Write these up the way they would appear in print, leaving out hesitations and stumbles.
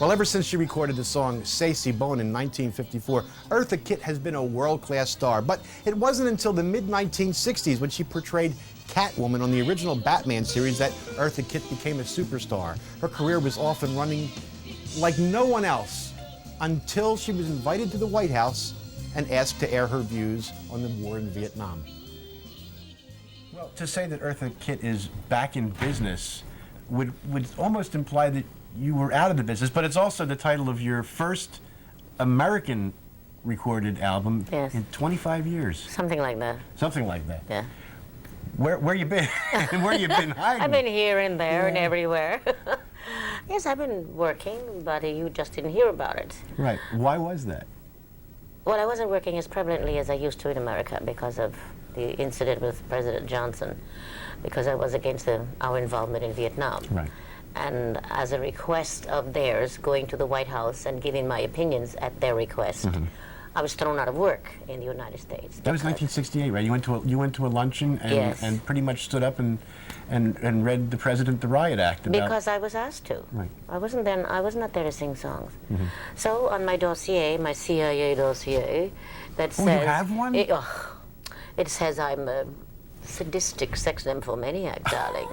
Well, ever since she recorded the song C'est Si Bon in 1954, Eartha Kitt has been a world-class star. But it wasn't until the mid-1960s when she portrayed Catwoman on the original Batman series that Eartha Kitt became a superstar. Her career was off and running like no one else until she was invited to the White House and asked to air her views on the war in Vietnam. Well, to say that Eartha Kitt is back in business would almost imply that you were out of the business, but it's also the title of your first American recorded album in 25 years. Something like that. Something like that. Yeah. Where you been? Where you been hiding? I've been here and there and everywhere. Yes, I've been working, but you just didn't hear about it. Right. Why was that? Well, I wasn't working as prevalently as I used to in America because of the incident with President Johnson, because I was against our involvement in Vietnam. Right. And as a request of theirs, going to the White House and giving my opinions at their request, I was thrown out of work in the United States. That was 1968, right? You went to a luncheon and, yes, and pretty much stood up and read the President the Riot Act about... Because I was asked to. Right. I was not there to sing songs. So on my dossier, my CIA dossier, that says... Oh, you have one? It says I'm a sadistic sex nymphomaniac, darling.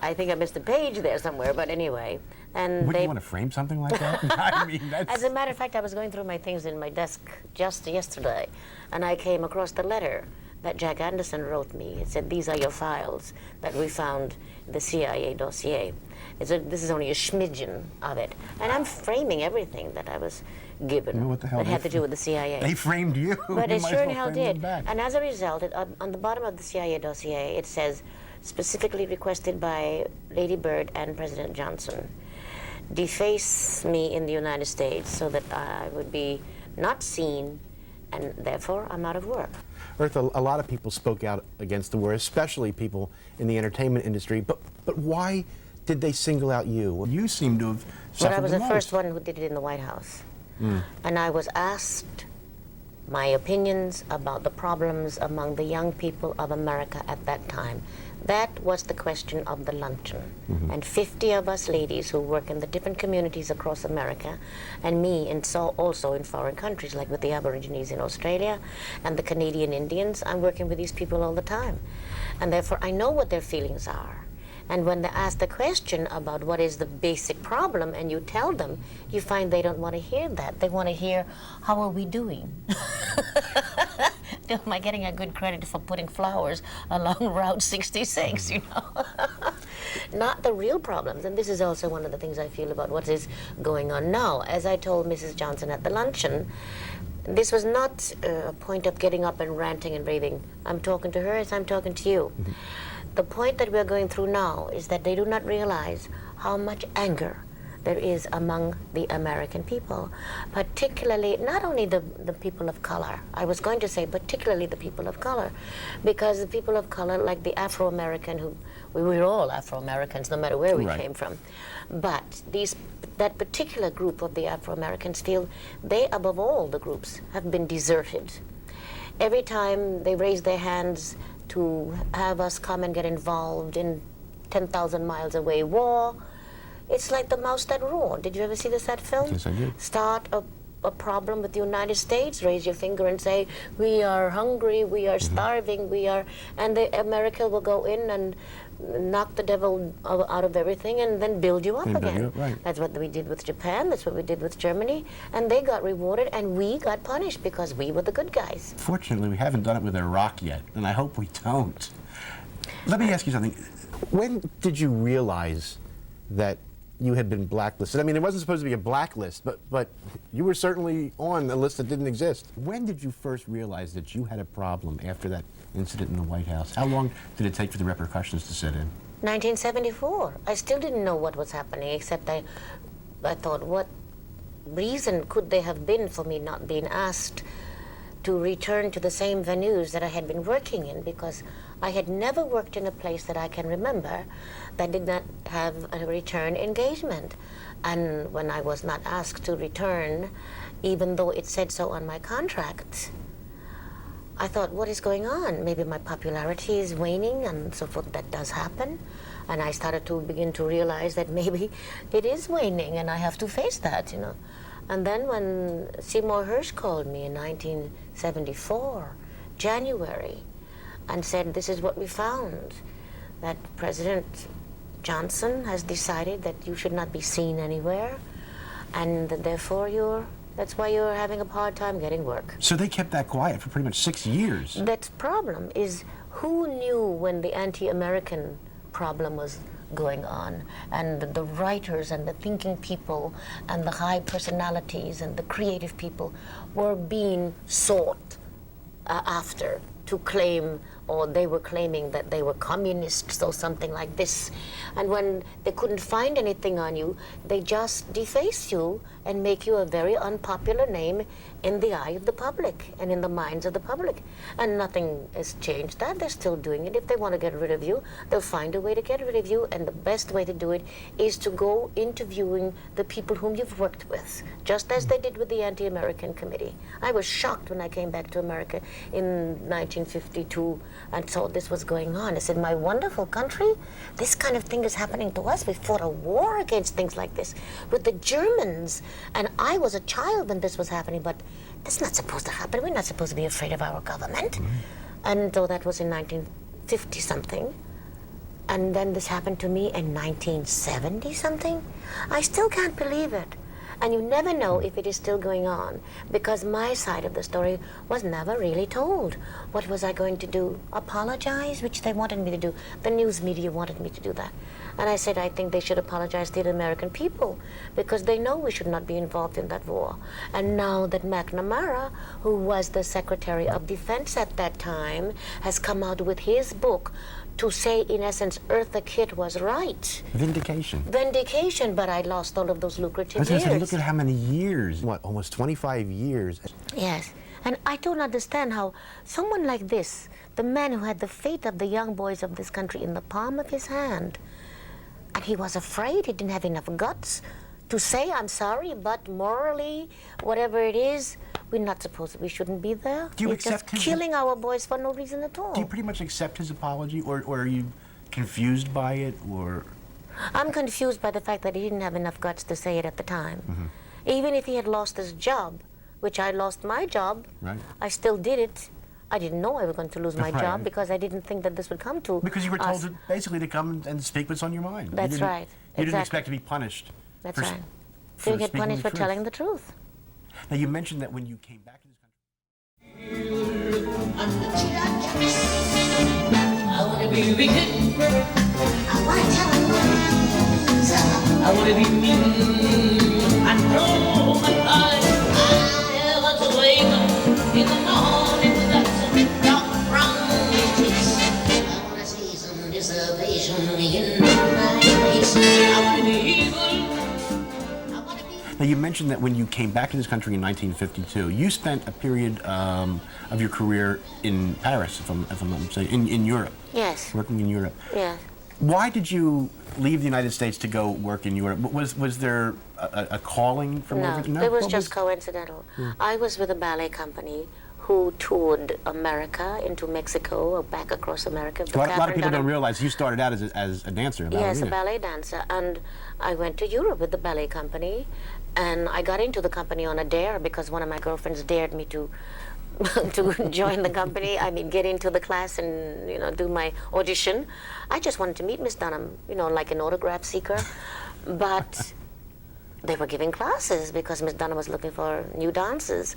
I think I missed a page there somewhere, but anyway. And Wouldn't you want to frame something like that? I mean, that's... As a matter of fact, I was going through my things in my desk just yesterday, and I came across the letter that Jack Anderson wrote me. It said, "These are your files that we found in the CIA dossier." This is only a smidgen of it. And I'm framing everything that I was given. Well, what the hell? That had to do with the CIA. They framed you. But you it sure in hell did. Back. And as a result, on the bottom of the CIA dossier, it says, specifically requested by Lady Bird and President Johnson, deface me in the United States so that I would be not seen, and therefore I'm out of work. Eartha, a lot of people spoke out against the war, especially people in the entertainment industry, but why did they single out you? Well, you seem to have suffered Well, I was the the most. first one who did it in the White House. And I was asked my opinions about the problems among the young people of America at that time. That was the question of the luncheon. And 50 of us ladies who work in the different communities across America, and me, and so also in foreign countries, like with the Aborigines in Australia and the Canadian Indians, I'm working with these people all the time. And therefore, I know what their feelings are. And when they ask the question about what is the basic problem, and you tell them, you find they don't want to hear that. They want to hear, how are we doing? Am I getting a good credit for putting flowers along Route 66, you know? Not the real problems. And this is also one of the things I feel about what is going on now. As I told Mrs. Johnson at the luncheon, this was not a point of getting up and ranting and raving. I'm talking to her as I'm talking to you. The point that we're going through now is that they do not realize how much anger there is among the American people, particularly not only the people of color. I was going to say particularly the people of color, because the people of color, like the Afro-American, we're all Afro-Americans no matter where we came from, but that particular group of the Afro-Americans feel they, above all the groups, have been deserted. Every time they raise their hands to have us come and get involved in 10,000 miles away war, it's like the mouse that roared. Did you ever see that film? Yes, I did. Start a problem with the United States, raise your finger and say, we are hungry, we are starving, and America will go in and knock the devil out of everything and then build you up again. Right. That's what we did with Japan, that's what we did with Germany, and they got rewarded and we got punished because we were the good guys. Fortunately, we haven't done it with Iraq yet, and I hope we don't. Let me ask you something. When did you realize that you had been blacklisted? I mean, it wasn't supposed to be a blacklist, but you were certainly on a list that didn't exist. When did you first realize that you had a problem after that incident in the White House? How long did it take for the repercussions to set in? 1974. I still didn't know what was happening, except I thought, what reason could there have been for me not being asked to return to the same venues that I had been working in, because I had never worked in a place that I can remember that did not have a return engagement. And when I was not asked to return, even though it said so on my contract, I thought, what is going on? Maybe my popularity is waning and so forth. That does happen. And I started to begin to realize that maybe it is waning and I have to face that, you know. And then when Seymour Hersh called me in 1974, January, and said, this is what we found, that President Johnson has decided that you should not be seen anywhere, and that therefore that's why you're having a hard time getting work. So they kept that quiet for pretty much 6 years. That problem is, who knew when the anti-American problem was going on, and the writers and the thinking people and the high personalities and the creative people were being sought after to claim, or they were claiming that they were communists or something like this. And when they couldn't find anything on you, they just deface you and make you a very unpopular name in the eye of the public and in the minds of the public. And nothing has changed that. They're still doing it. If they want to get rid of you, they'll find a way to get rid of you, and the best way to do it is to go interviewing the people whom you've worked with, just as they did with the Anti-American Committee. I was shocked when I came back to America in 1952 and saw this was going on. I said, my wonderful country, this kind of thing is happening to us. We fought a war against things like this with the Germans, and I was a child when this was happening, but that's not supposed to happen. We're not supposed to be afraid of our government. And so that was in 1950-something. And then this happened to me in 1970-something. I still can't believe it. And you never know if it is still going on, because my side of the story was never really told. What was I going to do? Apologize, which they wanted me to do. The news media wanted me to do that. And I said, I think they should apologize to the American people, because they know we should not be involved in that war. And now that McNamara, who was the Secretary of Defense at that time, has come out with his book to say, in essence, Eartha Kitt was right. Vindication. Vindication, but I lost all of those lucrative years. Look at how many years. What, almost 25 years. Yes, and I don't understand how someone like this, the man who had the fate of the young boys of this country in the palm of his hand, and he was afraid, he didn't have enough guts to say, I'm sorry, but morally, whatever it is, we're not supposed to, we shouldn't be there. Do you We're accept just killing our boys for no reason at all. Do you pretty much accept his apology, or are you confused by it, or? I'm confused by the fact that he didn't have enough guts to say it at the time. Even if he had lost his job, which I lost my job, right. I still did it. I didn't know I was going to lose my Right. job, because I didn't think that this would come to Because you were us. told basically to come and speak what's on your mind. That's right. You didn't Exactly. expect to be punished. That's for, right. for You get speaking punished the for truth. telling the truth. Now, you mentioned that when you came back to this country. I want to be wicked. I want to tell a lie. I want to be mean and throw my pride. I want to wake up in the morning without some dark brown face. I want to see some dissipation in my face. I want to be evil. I want to be. Now, you mentioned that when you came back to this country in 1952, you spent a period of your career in Paris, if I'm not mistaken, in Europe. Yes. Working in Europe. Yes. Why did you leave the United States to go work in Europe? Was there a calling from No, over? it was What just coincidental. I was with a ballet company who toured America into Mexico or back across America. A lot of people don't realize you started out as a dancer, a ballerina. Yes, a ballet dancer. And I went to Europe with the ballet company, and I got into the company on a dare because one of my girlfriends dared me to to join the company. I mean, get into the class and, you know, do my audition. I just wanted to meet Miss Dunham, you know, like an autograph seeker. But they were giving classes because Miss Dunham was looking for new dancers.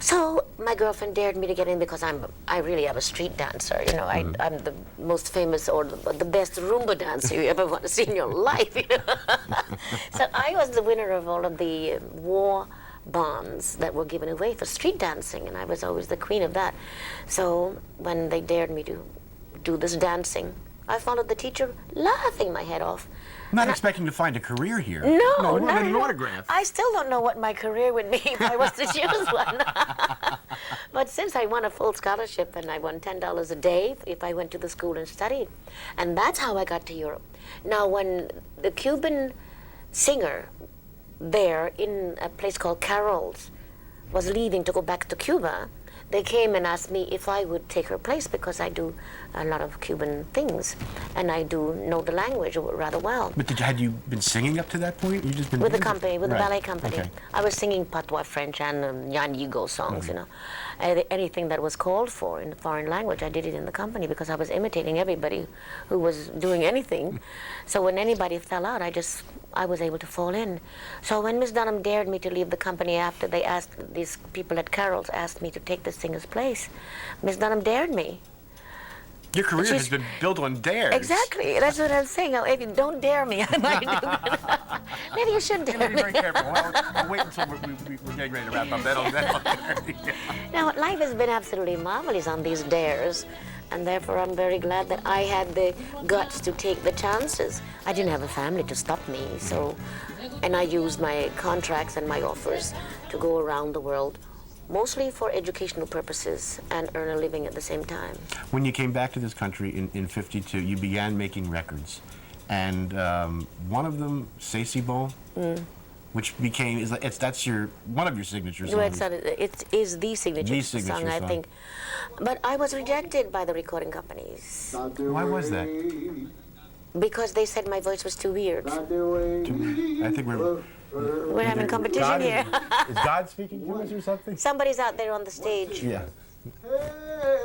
So my girlfriend dared me to get in because I really am a street dancer. You know, I'm the most famous or the best Roomba dancer you ever want to see in your life. You know? So I was the winner of all of the war bonds that were given away for street dancing, and I was always the queen of that. So when they dared me to do this dancing, I followed the teacher, laughing my head off. Not expecting to find a career here. No, you no, wanted an no. autograph. I still don't know what my career would be if I was to choose one. But since I won a full scholarship and I won $10 a day if I went to the school and studied, and that's how I got to Europe. Now, when the Cuban singer there in a place called Carol's was leaving to go back to Cuba, they came and asked me if I would take her place because I do a lot of Cuban things, and I do know the language rather well. But had you been singing up to that point? You just been With the dancing? company, with the Right. ballet company. Okay. I was singing patois French and Ñáñigo songs, you know. Anything that was called for in the foreign language, I did it in the company because I was imitating everybody who was doing anything. So when anybody fell out, I was able to fall in. So when Miss Dunham dared me to leave the company after they asked, these people at Carroll's asked me to take the singer's place, Miss Dunham dared me. Your career has been built on dares. Exactly. That's what I'm saying. Now, if you don't dare me, I might do it. Maybe you should dare Be me. very careful. I'll wait until we're getting ready to wrap up. That'll Now, life has been absolutely marvelous on these dares, and therefore I'm very glad that I had the guts to take the chances. I didn't have a family to stop me, and I used my contracts and my offers to go around the world, mostly for educational purposes and earn a living at the same time. When you came back to this country in '52, you began making records, and one of them, C'est Si Bon, which became that's one of your signature songs. It is the signature song, I think. But I was rejected by the recording companies Why was that? because they said my voice was too weird. I think We're having competition here. Is God speaking to us or something? Somebody's out there on the stage. Yeah.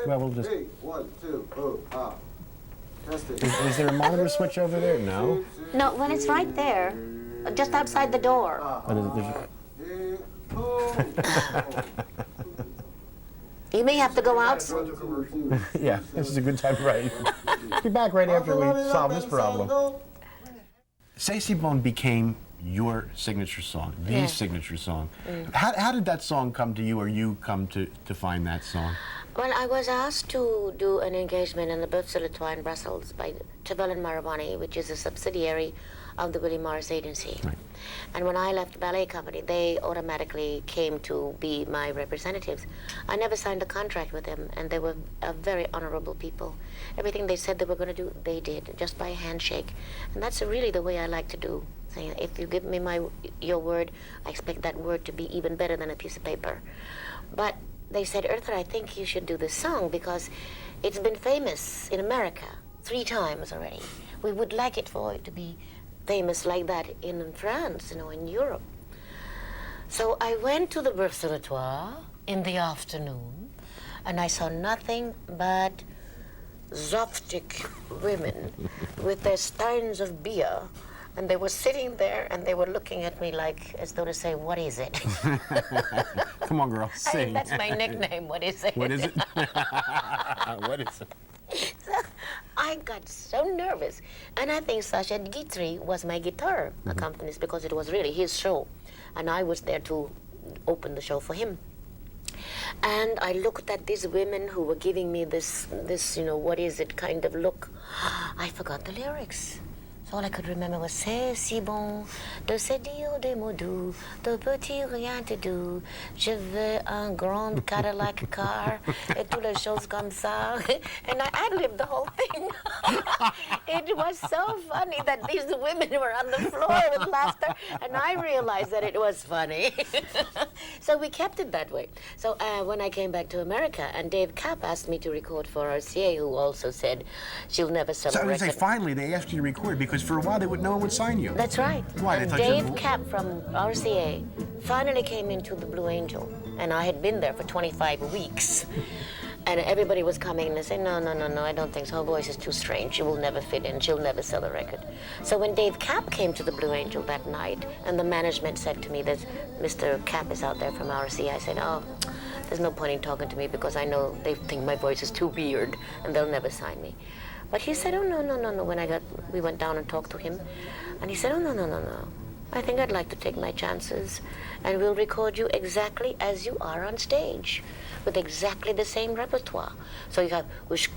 Well, we'll just. Hey, 1, 2, oh, ah. Test it. Is there a monitor switch over there? No. No, when it's right there, just outside the door. You may have to go out. Yeah, this is a good time, right? Be back right after we solve this problem. C'est Si Bon became your signature song, the Yeah. signature song. How did that song come to you, or you come to find that song? Well, I was asked to do an engagement in the Observatoire in Brussels by Tavel and Maravani, which is a subsidiary of the William Morris Agency. Right. And when I left the ballet company, they automatically came to be my representatives. I never signed a contract with them, and they were very honorable people. Everything they said they were going to do, they did, just by a handshake. And that's really the way I like to do. Saying, if you give me your word, I expect that word to be even better than a piece of paper. But they said, Eartha, I think you should do this song because it's been famous in America 3 times already. We would like it for it to be famous like that in France, in Europe. So I went to the Observatoire in the afternoon, and I saw nothing but Zoftic women with their steins of beer, and they were sitting there and they were looking at me like as though to say, what is it? Come on, girl, sing. That's my nickname, what is it? What is it? What is it? So I got so nervous, and I think Sacha Guitry was my guitar accompanist because it was really his show, and I was there to open the show for him. And I looked at these women who were giving me this what is it kind of look. I forgot the lyrics. So all I could remember was C'est si bon de se dire des mots doux, de petits rien te doux. Je veux un grand Cadillac car, et toutes les choses comme ça. And I ad-libbed the whole thing. It was so funny that these women were on the floor with laughter, and I realized that it was funny. So we kept it that way. So when I came back to America, and Dave Kapp asked me to record for RCA, who also said she'll never sell So I a was record. going to say, finally, they asked you to record because for a while no one would sign you. That's right. Why? And They thought you- Dave Kapp from RCA finally came into the Blue Angel, and I had been there for 25 weeks. And everybody was coming and they said, no, I don't think so. Her voice is too strange. She will never fit in. She'll never sell a record. So when Dave Kapp came to the Blue Angel that night, and the management said to me that Mr. Kapp is out there from RCA, I said, oh, there's no point in talking to me because I know they think my voice is too weird and they'll never sign me. But he said, oh, no. When we went down and talked to him, and he said, oh, no. I think I'd like to take my chances, and we'll record you exactly as you are on stage, with exactly the same repertoire. So you have which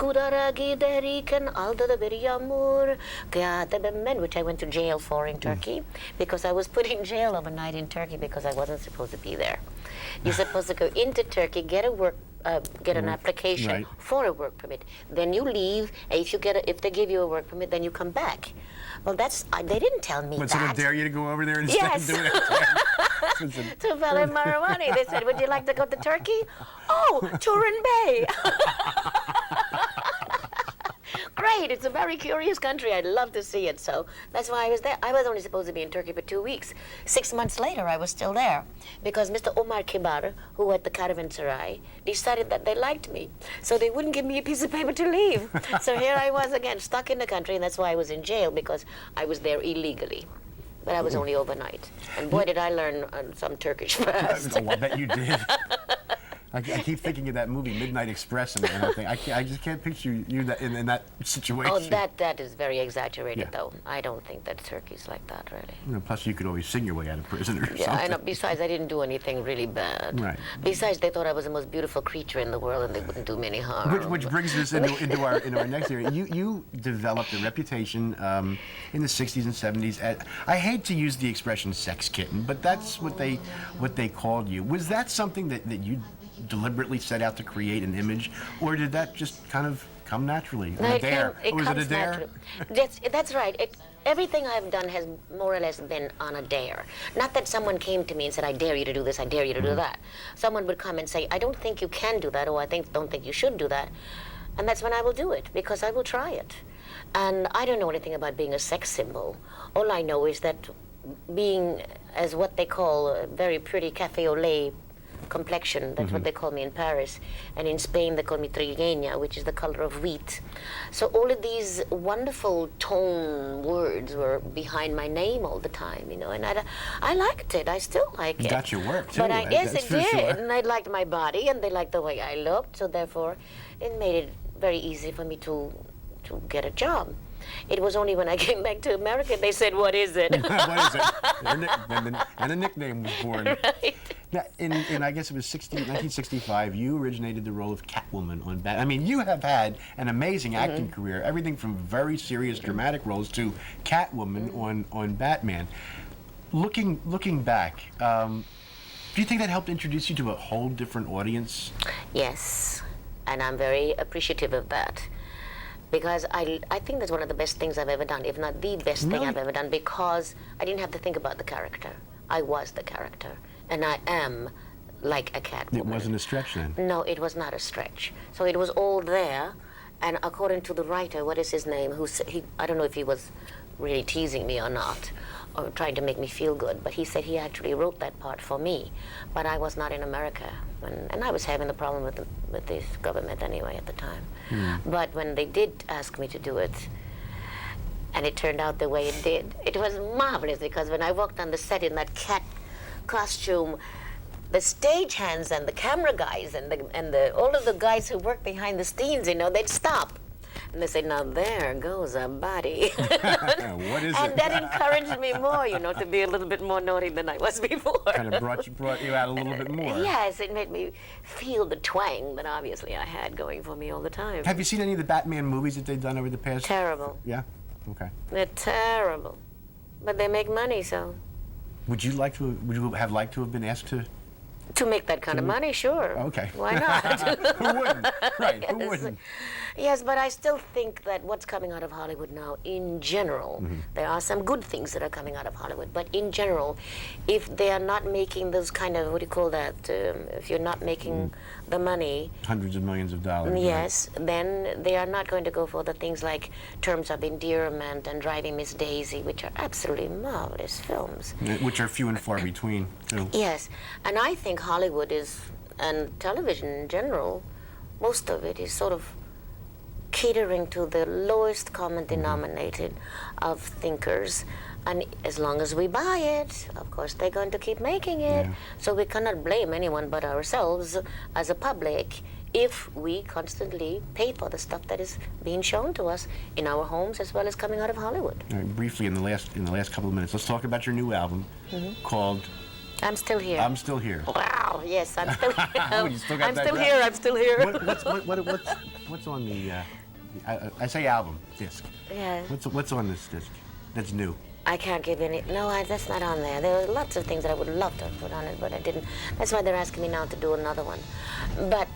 I went to jail for in Turkey, because I was put in jail overnight in Turkey because I wasn't supposed to be there. You're supposed to go into Turkey, get an application Right. for a work permit. Then you leave. If they give you a work permit, then you come back. Well, they didn't tell me But so they that. dare you to go over there and Yes. do it. to Valley Marawani. They said, would you like to go to Turkey? Oh, Turin Bay. Great, it's a very curious country. I'd love to see it. So that's why I was there. I was only supposed to be in Turkey for 2 weeks. 6 months later, I was still there because Mr. Omar Kibar, who at the Caravanserai, decided that they liked me. So they wouldn't give me a piece of paper to leave. So here I was again, stuck in the country, and that's why I was in jail, because I was there illegally. But I was only overnight. And boy, did I learn some Turkish fast. Oh, I bet you did. I keep thinking of that movie, Midnight Express, and I just can't picture you in that situation. Oh, that is very exaggerated, though. I don't think that Turkey's like that, really. You know, plus, you could always sing your way out of prison or Yeah, something. I know. Besides, I didn't do anything really bad. Right. Besides, they thought I was the most beautiful creature in the world, and they wouldn't do me any harm. Which brings us into our next area. You developed a reputation in the 60s and 70s. I hate to use the expression "sex kitten," but that's what they called you. Was that something that you deliberately set out to create an image, or did that just kind of come naturally? No, A dare? it Was comes it a dare? naturally. That's right. Everything I've done has more or less been on a dare. Not that someone came to me and said, I dare you to do this, I dare you to do that. Someone would come and say, I don't think you can do that, or don't think you should do that. And that's when I will do it, because I will try it. And I don't know anything about being a sex symbol. All I know is that being, as what they call a very pretty cafe au lait complexion, that's what they call me in Paris, and in Spain they call me trigueña, which is the color of wheat. So all of these wonderful tone words were behind my name all the time, you know, and I liked it. I still like it. Got your work too. But yes, that's it for did, sure. and they liked my body, and they liked the way I looked, so therefore it made it very easy for me to get a job. It was only when I came back to America they said, what is it? What is it? And a nickname was born. Right. Now, in I guess it was 1965, you originated the role of Catwoman on Batman. I mean, you have had an amazing acting career, everything from very serious dramatic roles to Catwoman on Batman. Looking back, do you think that helped introduce you to a whole different audience? Yes, and I'm very appreciative of that. Because I think that's one of the best things I've ever done, if not the best thing Really? I've ever done, because I didn't have to think about the character. I was the character, and I am like a Catwoman. It wasn't a stretch then. No, it was not a stretch. So it was all there, and according to the writer, what is his name? I don't know if he was really teasing me or not, or trying to make me feel good, but he said he actually wrote that part for me. But I was not in America, and I was having the problem with the government anyway at the time. But when they did ask me to do it, and it turned out the way it did, it was marvelous, because when I walked on the set in that cat costume, the stagehands and the camera guys and all of the guys who work behind the scenes, you know, they'd stop. And they say, now there goes a body. What is And it? that encouraged me more, you know, to be a little bit more naughty than I was before. Kind of brought you out a little bit more. Yes, it made me feel the twang that obviously I had going for me all the time. Have you seen any of the Batman movies that they've done over the past? Terrible. Yeah. Okay. They're terrible. But they make money, so. Would you have liked to have been asked to make that kind of money, sure. Okay. Why not? Who wouldn't? Right, who Yes. wouldn't? Yes, but I still think that what's coming out of Hollywood now, in general, there are some good things that are coming out of Hollywood, but in general, if they are not making those kind of, what do you call that, if you're not making the money, Hundreds of millions of dollars. right? yes, then they are not going to go for the things like Terms of Endearment and Driving Miss Daisy, which are absolutely marvelous films. Which are few and far between, too. Yes, and I think Hollywood is, and television in general, most of it is sort of catering to the lowest common denominator of thinkers. And as long as we buy it, of course they're going to keep making it. Yeah. So we cannot blame anyone but ourselves as a public if we constantly pay for the stuff that is being shown to us in our homes as well as coming out of Hollywood. All right, briefly, in the last couple of minutes, let's talk about your new album called I'm Still Here. I'm Still Here. Wow, yes, I'm still here. Oh, you still got I'm that still breath. here, I'm still here. What's on the? I say album disc. Yeah. What's on this disc? That's new. I can't give any. No, that's not on there. There are lots of things that I would love to have put on it, but I didn't. That's why they're asking me now to do another one. But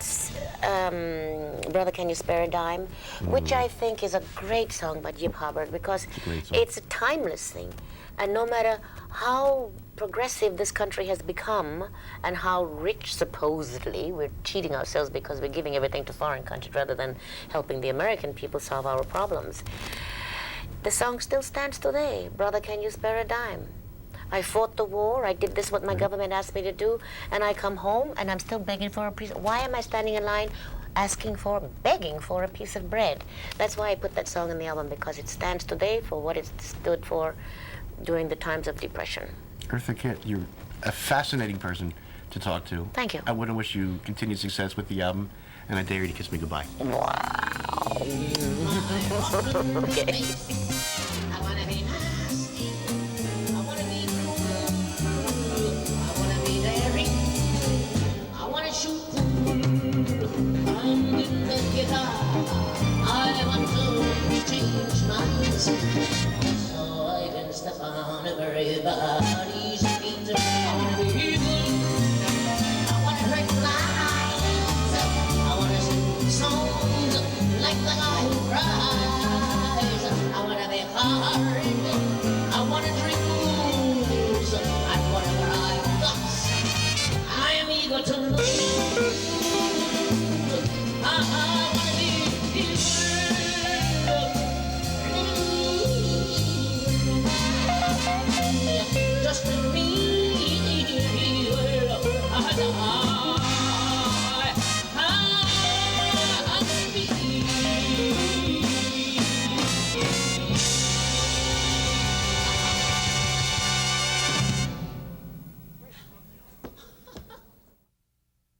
Brother, Can You Spare a Dime, which I think is a great song by Jim Hubbard, because a great song. it's a timeless thing. And no matter how progressive this country has become and how rich, supposedly, we're cheating ourselves because we're giving everything to foreign countries rather than helping the American people solve our problems. The song still stands today. Brother, can you spare a dime? I fought the war, I did this what my government asked me to do, and I come home and I'm still begging for a piece. Why am I standing in line begging for a piece of bread? That's why I put that song in the album, because it stands today for what it stood for during the times of depression. Eartha Kitt, you're a fascinating person to talk to. Thank you. I want to wish you continued success with the album, and I dare you to kiss me goodbye. Wow. Okay.